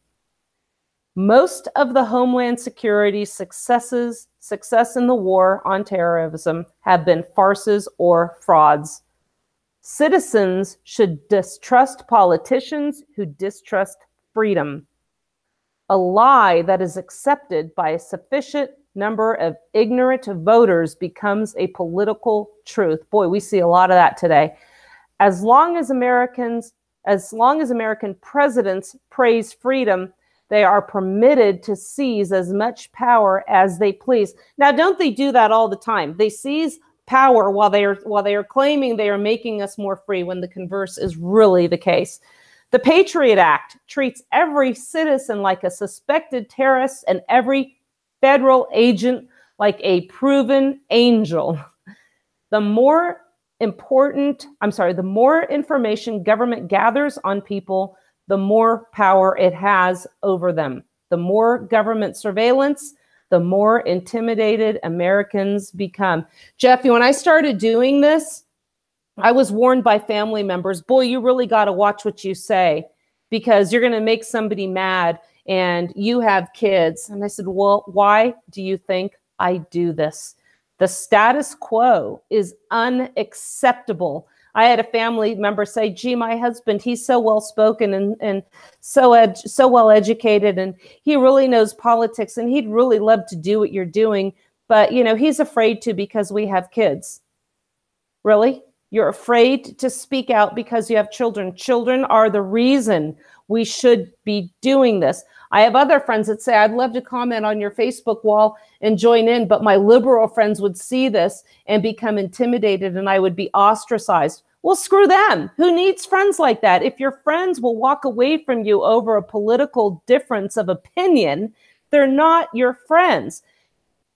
Most of the Homeland Security success in the war on terrorism have been farces or frauds. Citizens should distrust politicians who distrust freedom. A lie that is accepted by a sufficient number of ignorant voters becomes a political truth. Boy, we see a lot of that today. As long as American presidents praise freedom, they are permitted to seize as much power as they please. Now, don't they do that all the time? They seize power while they are claiming they are making us more free, when the converse is really the case. The Patriot Act treats every citizen like a suspected terrorist and every federal agent like a proven angel. The more information government gathers on people, the more power it has over them. The more government surveillance, the more intimidated Americans become. Jeff, when I started doing this, I was warned by family members, boy, you really got to watch what you say because you're going to make somebody mad and you have kids. And I said, well, why do you think I do this? The status quo is unacceptable. I had a family member say, gee, my husband, he's so well-spoken and so well educated, and he really knows politics, and he'd really love to do what you're doing, but, you know, he's afraid to because we have kids. Really? You're afraid to speak out because you have children. Children are the reason we should be doing this. I have other friends that say, I'd love to comment on your Facebook wall and join in, but my liberal friends would see this and become intimidated and I would be ostracized. Well, screw them. Who needs friends like that? If your friends will walk away from you over a political difference of opinion, they're not your friends.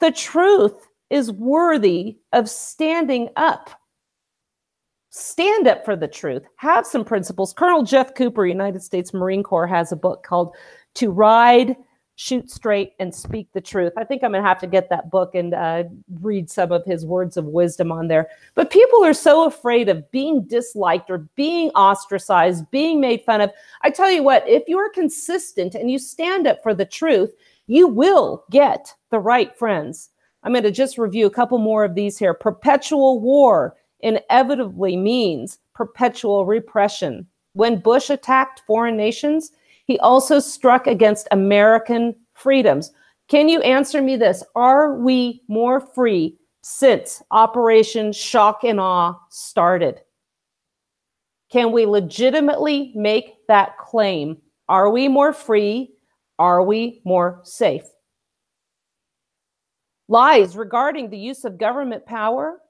The truth is worthy of standing up. Stand up for the truth. Have some principles. Colonel Jeff Cooper, United States Marine Corps, has a book called To Ride, Shoot Straight, and Speak the Truth. I think I'm going to have to get that book and read some of his words of wisdom on there. But people are so afraid of being disliked or being ostracized, being made fun of. I tell you what, if you're consistent and you stand up for the truth, you will get the right friends. I'm going to just review a couple more of these here. Perpetual war inevitably means perpetual repression. When Bush attacked foreign nations, he also struck against American freedoms. Can you answer me this? Are we more free since Operation Shock and Awe started? Can we legitimately make that claim? Are we more free? Are we more safe? Lies regarding the use of government power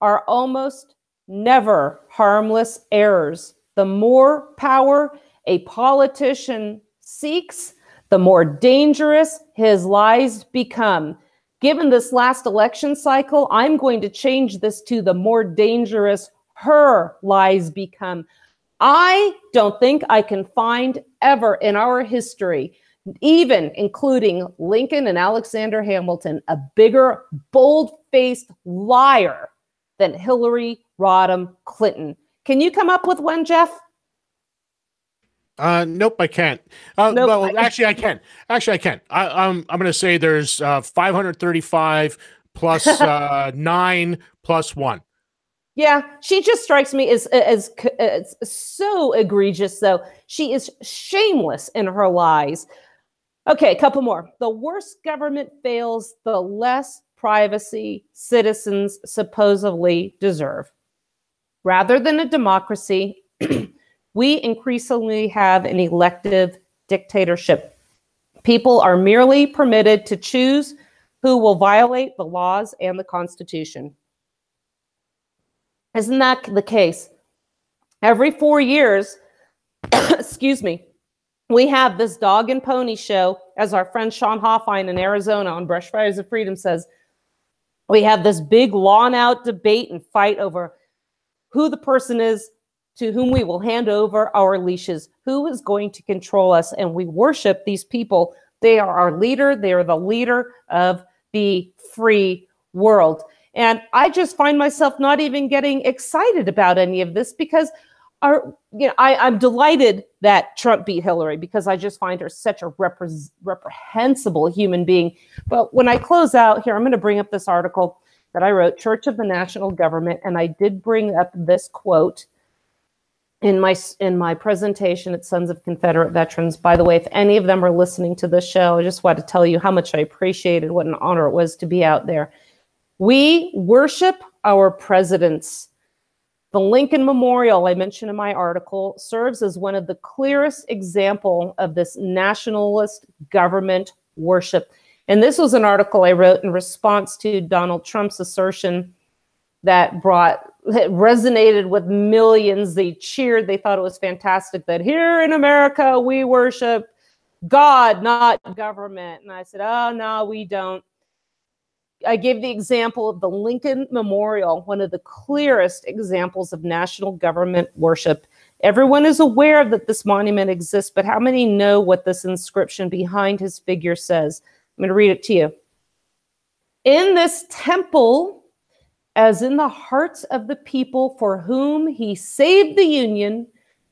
are almost never harmless errors. The more power a politician seeks, the more dangerous his lies become. Given this last election cycle, I'm going to change this to the more dangerous her lies become. I don't think I can find ever in our history, even including Lincoln and Alexander Hamilton, a bigger, bold-faced liar than Hillary Rodham Clinton. Can you come up with one, Jeff? Nope, I can't. Nope. Well, actually, I can. Actually, I can. I'm going to say there's 535 plus 9 plus 1. Yeah, she just strikes me as so egregious, though. She is shameless in her lies. Okay, a couple more. The worse government fails, the less privacy citizens supposedly deserve. Rather than a democracy, we increasingly have an elective dictatorship. People are merely permitted to choose who will violate the laws and the Constitution. Isn't that the case? Every 4 years, excuse me, we have this dog and pony show, as our friend Sean Hoffine in Arizona on Brush Fires of Freedom says. We have this big lawn-out debate and fight over who the person is to whom we will hand over our leashes, who is going to control us, and we worship these people. They are our leader. They are the leader of the free world. And I just find myself not even getting excited about any of this because I'm delighted that Trump beat Hillary because I just find her such a reprehensible human being. But when I close out here, I'm going to bring up this article that I wrote, Church of the National Government, and I did bring up this quote in my presentation at Sons of Confederate Veterans. By the way, if any of them are listening to this show, I just want to tell you how much I appreciated, what an honor it was to be out there. We worship our presidents. The Lincoln Memorial, I mentioned in my article, serves as one of the clearest examples of this nationalist government worship. And this was an article I wrote in response to Donald Trump's assertion that resonated with millions. They cheered. They thought it was fantastic that here in America, we worship God, not government. And I said, oh, no, we don't. I gave the example of the Lincoln Memorial, one of the clearest examples of national government worship. Everyone is aware that this monument exists, but how many know what this inscription behind his figure says? I'm going to read it to you. In this temple, as in the hearts of the people for whom he saved the Union,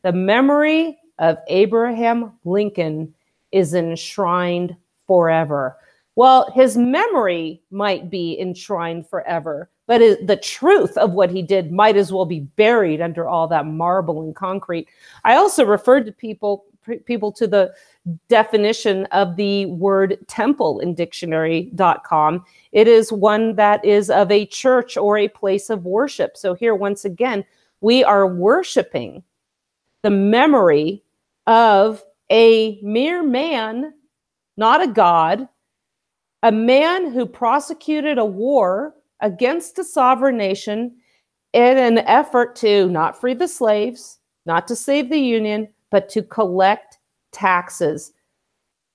the memory of Abraham Lincoln is enshrined forever. Well, his memory might be enshrined forever, but the truth of what he did might as well be buried under all that marble and concrete. I also referred to people to the definition of the word temple in dictionary.com. It is one that is of a church or a place of worship. So here, once again, we are worshiping the memory of a mere man, not a god, a man who prosecuted a war against a sovereign nation in an effort to not free the slaves, not to save the Union, but to collect taxes.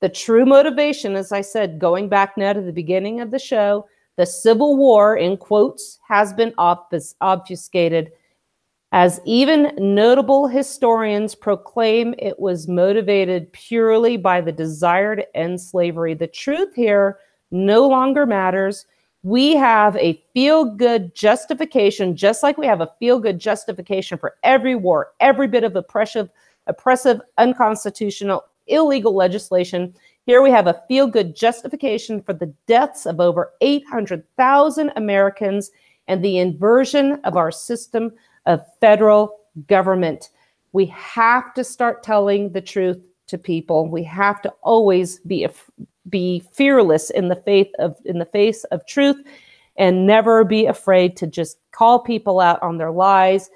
The true motivation, as I said, going back now to the beginning of the show, the Civil War, in quotes, has been obfuscated, as even notable historians proclaim it was motivated purely by the desire to end slavery. The truth here no longer matters. We have a feel-good justification, just like we have a feel-good justification for every war, every bit of oppressive, unconstitutional, illegal legislation. Here we have a feel-good justification for the deaths of over 800,000 Americans and the inversion of our system of federal government. We have to start telling the truth to people. We have to always be fearless in the face of truth, and never be afraid to just call people out on their lies.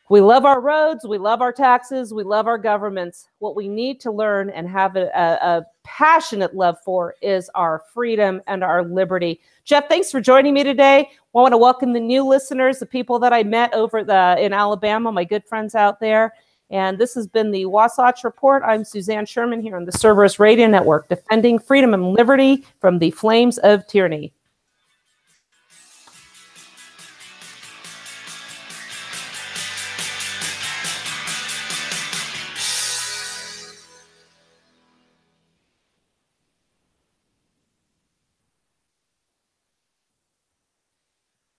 We love our roads, we love our taxes, we love our governments. What we need to learn and have a passionate love for is our freedom and our liberty. Jeff, thanks for joining me today. I want to welcome the new listeners, the people that I met over in Alabama, my good friends out there. And this has been the Wasatch Report. I'm Suzanne Sherman here on the Cerberus Radio Network, defending freedom and liberty from the flames of tyranny.